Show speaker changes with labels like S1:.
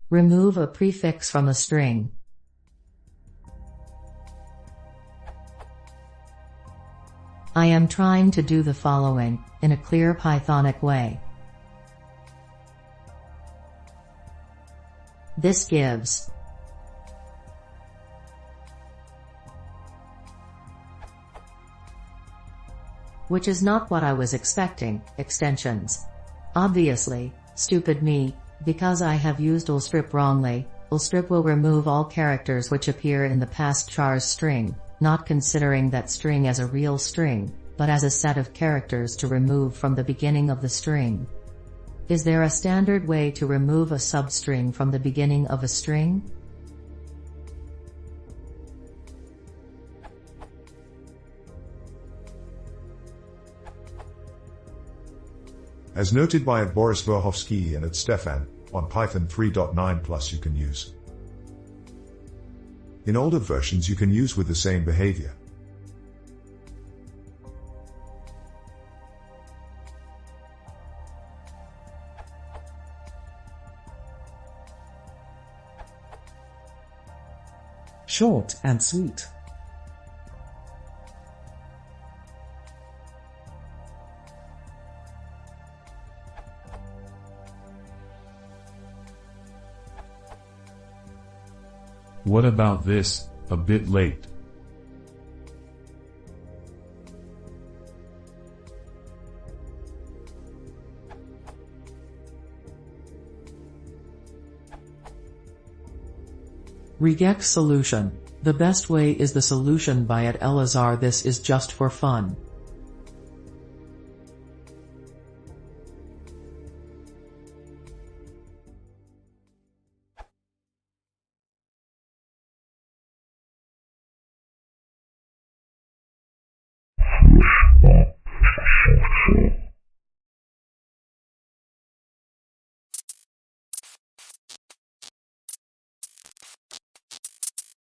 S1: Remove a prefix from a string. I am trying to do the following, in a clear Pythonic way. This gives which is not what I was expecting, extensions. Obviously, stupid me, because I have used lstrip wrongly. Lstrip will remove all characters which appear in the past char's string, not considering that string as a real string, but as a set of characters to remove from the beginning of the string. Is there a standard way to remove a substring from the beginning of a string?
S2: As noted by Boris Verhovsky and Stefan, on Python 3.9+ you can use. In older versions you can use with the same behavior.
S3: Short and sweet.
S4: What about this, a bit late?
S3: Regex solution. The best way is the solution by Elazar. This is just for fun.